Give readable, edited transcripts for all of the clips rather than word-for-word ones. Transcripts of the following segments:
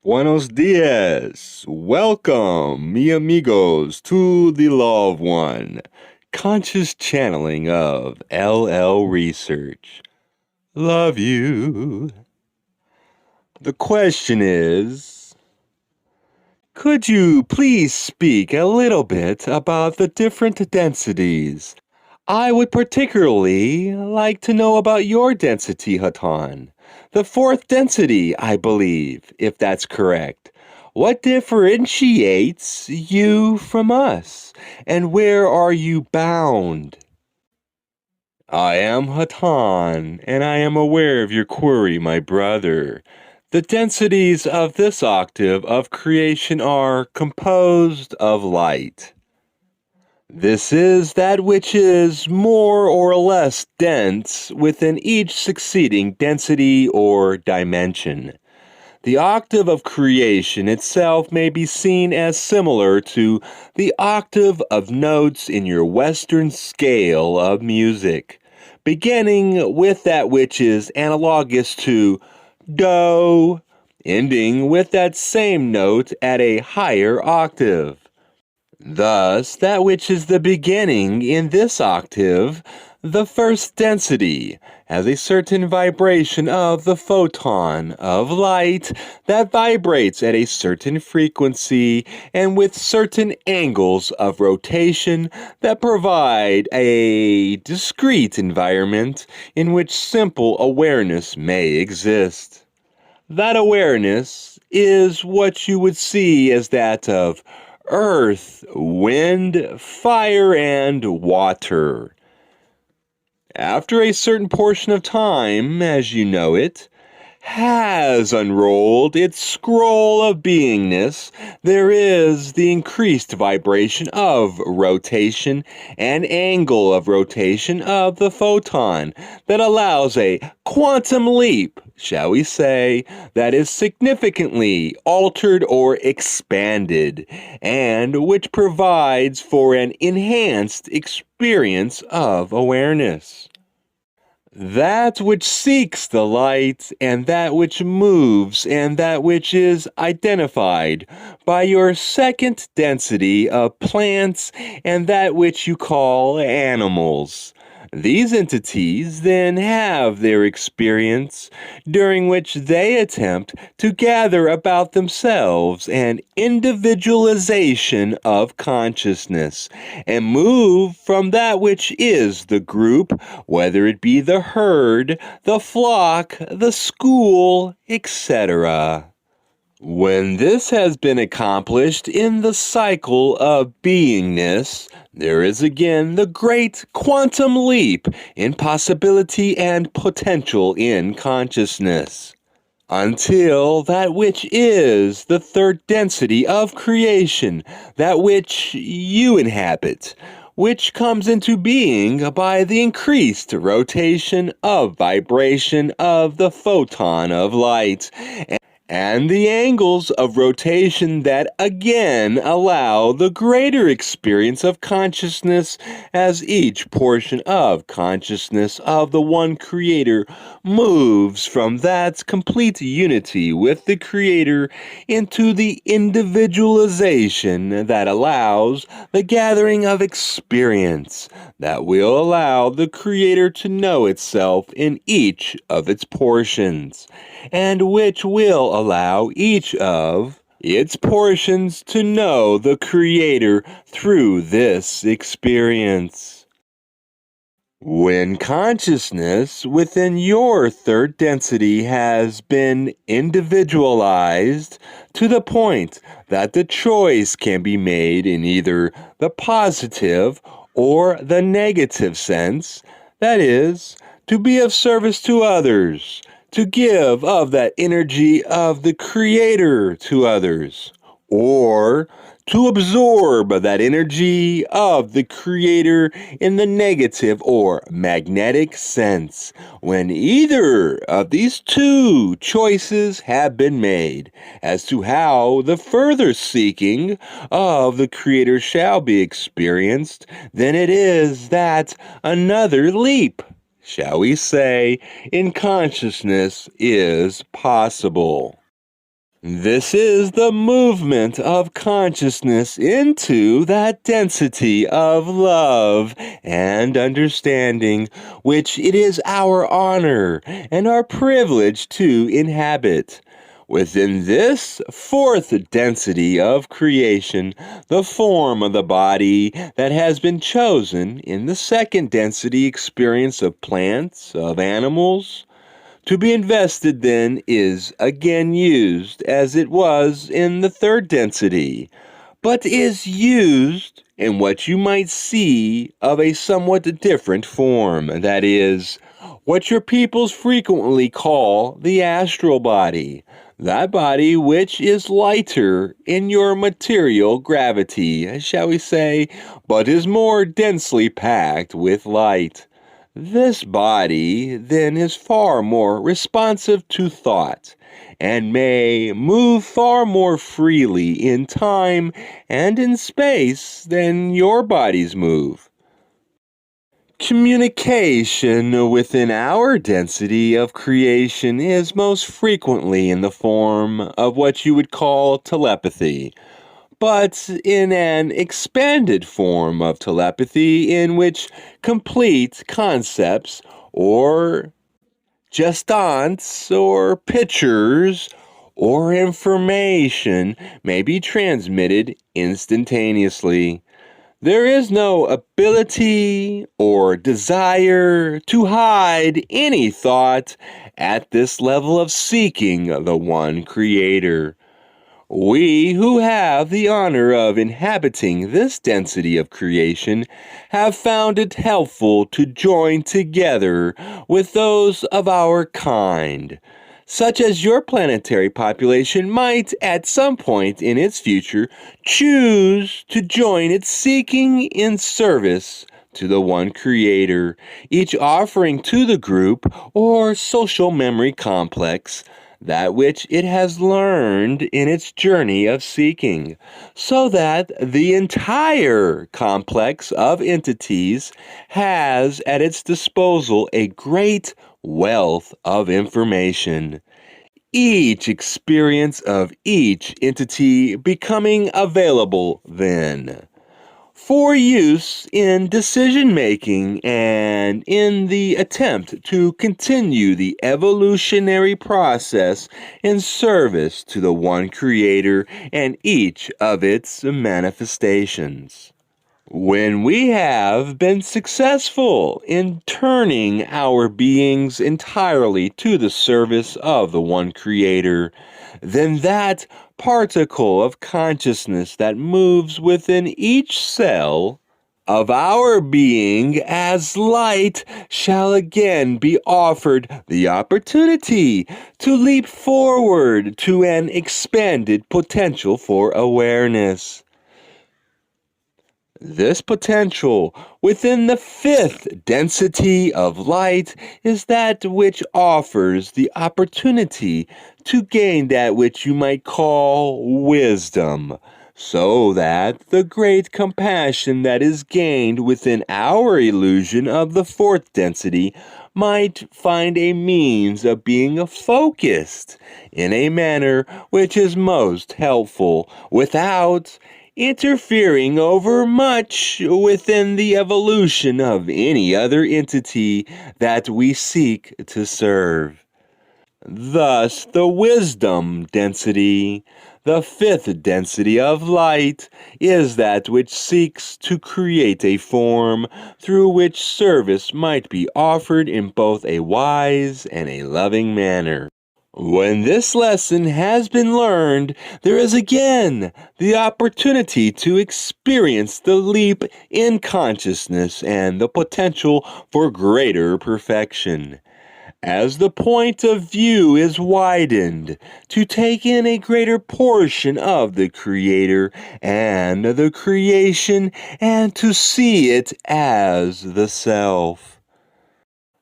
Buenos dias. Welcome, mi amigos, to the Love One, conscious channeling of LL Research. Love you. The question is, could you please speak a little bit about the different densities? I would particularly like to know about your density, Hatonn. The fourth density, I believe, if that's correct. What differentiates you from us? And where are you bound? I am Hatonn, and I am aware of your query, my brother. The densities of this octave of creation are composed of light. This is that which is more or less dense within each succeeding density or dimension. The octave of creation itself may be seen as similar to the octave of notes in your Western scale of music, beginning with that which is analogous to Do, ending with that same note at a higher octave. Thus, that which is the beginning in this octave, the first density, has a certain vibration of the photon of light that vibrates at a certain frequency and with certain angles of rotation that provide a discrete environment in which simple awareness may exist. That awareness is what you would see as that of earth, wind, fire, and water. After a certain portion of time, as you know it, has unrolled its scroll of beingness, there is the increased vibration of rotation and angle of rotation of the photon that allows a quantum leap, shall we say, that is significantly altered or expanded, and which provides for an enhanced experience of awareness. That which seeks the light, and that which moves, and that which is identified by your second density of plants, and that which you call animals. These entities then have their experience, during which they attempt to gather about themselves an individualization of consciousness, and move from that which is the group, whether it be the herd, the flock, the school, etc. When this has been accomplished in the cycle of beingness, there is again the great quantum leap in possibility and potential in consciousness, until that which is the third density of creation, that which you inhabit, which comes into being by the increased rotation of vibration of the photon of light, and the angles of rotation that again allow the greater experience of consciousness as each portion of consciousness of the one creator moves from that complete unity with the creator into the individualization that allows the gathering of experience that will allow the creator to know itself in each of its portions, and which will allow each of its portions to know the Creator through this experience. When consciousness within your third density has been individualized to the point that the choice can be made in either the positive or the negative sense, that is, to be of service to others, to give of that energy of the Creator to others, or to absorb that energy of the Creator in the negative or magnetic sense. When either of these two choices have been made as to how the further seeking of the Creator shall be experienced, then it is that another leap, shall we say, in consciousness is possible. This is the movement of consciousness into that density of love and understanding, which it is our honor and our privilege to inhabit. Within this fourth density of creation, the form of the body that has been chosen in the second density experience of plants, of animals, to be invested then is again used as it was in the third density, but is used in what you might see of a somewhat different form, that is, what your peoples frequently call the astral body, that body which is lighter in your material gravity, shall we say, but is more densely packed with light. This body, then, is far more responsive to thought and may move far more freely in time and in space than your bodies move. Communication within our density of creation is most frequently in the form of what you would call telepathy, but in an expanded form of telepathy in which complete concepts or gestants or pictures or information may be transmitted instantaneously. There is no ability or desire to hide any thought at this level of seeking the one Creator. We who have the honor of inhabiting this density of creation have found it helpful to join together with those of our kind, such as your planetary population might at some point in its future choose to join its seeking in service to the one Creator, each offering to the group or social memory complex that which it has learned in its journey of seeking, so that the entire complex of entities has at its disposal a great wealth of information. Each experience of each entity becoming available then for use in decision making and in the attempt to continue the evolutionary process in service to the one Creator and each of its manifestations. When we have been successful in turning our beings entirely to the service of the one Creator, then that particle of consciousness that moves within each cell of our being as light shall again be offered the opportunity to leap forward to an expanded potential for awareness. This potential within the fifth density of light is that which offers the opportunity to gain that which you might call wisdom, so that the great compassion that is gained within our illusion of the fourth density might find a means of being focused in a manner which is most helpful without interfering over much within the evolution of any other entity that we seek to serve. Thus, the wisdom density, the fifth density of light, is that which seeks to create a form through which service might be offered in both a wise and a loving manner. When this lesson has been learned, there is again the opportunity to experience the leap in consciousness and the potential for greater perfection. As the point of view is widened to take in a greater portion of the Creator and the creation and to see it as the Self.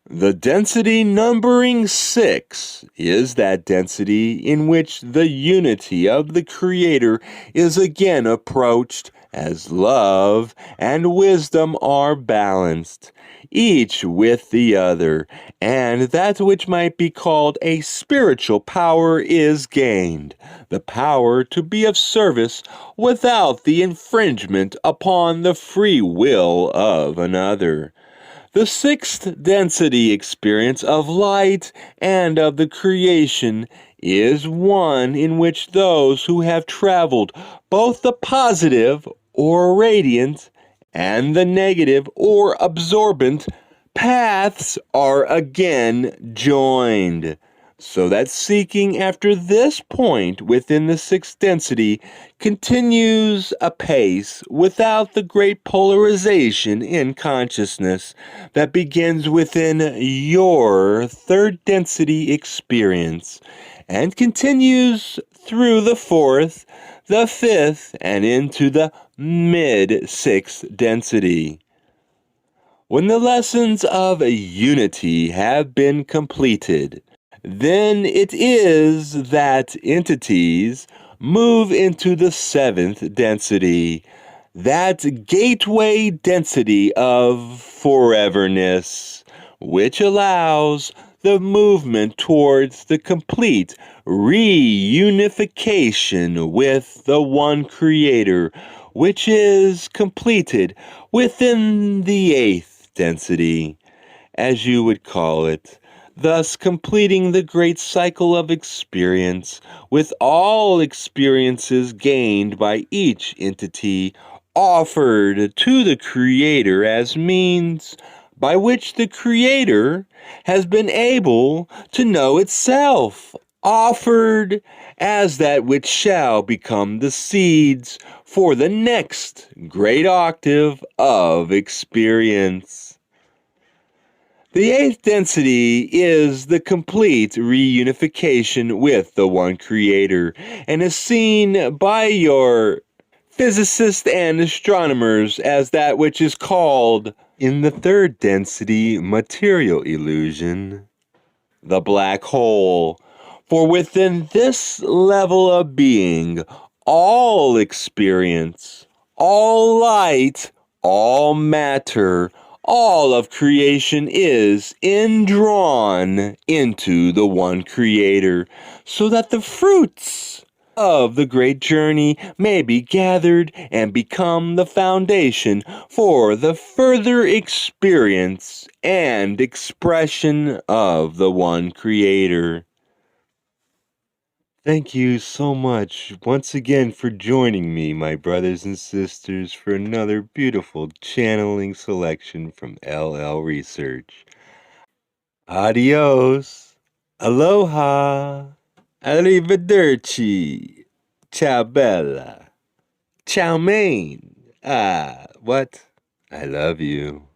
The density numbering 6 is that density in which the unity of the Creator is again approached as love and wisdom are balanced. each with the other, and that which might be called a spiritual power is gained, the power to be of service without the infringement upon the free will of another. The sixth density experience of light and of the creation is one in which those who have traveled both the positive or radiant and the negative or absorbent paths are again joined, so that seeking after this point within the sixth density continues apace without the great polarization in consciousness that begins within your third density experience and continues through the fourth, the fifth, and into the mid-sixth density. When the lessons of unity have been completed, then it is that entities move into the seventh density, that gateway density of foreverness, which allows the movement towards the complete reunification with the one Creator, which is completed within the eighth density, as you would call it, thus completing the great cycle of experience, with all experiences gained by each entity offered to the Creator as means by which the Creator has been able to know itself, offered as that which shall become the seeds for the next great octave of experience. The eighth density is the complete reunification with the one Creator and is seen by your physicists and astronomers as that which is called, in the third density material illusion, the black hole. For within this level of being, all experience, all light, all matter, all of creation is indrawn into the one Creator, so that the fruits of the great journey may be gathered and become the foundation for the further experience and expression of the one Creator. Thank you so much once again for joining me, my brothers and sisters, for another beautiful channeling selection from LL Research. Adios. Aloha. Arrivederci. Ciao bella. Ciao mein. What? I love you.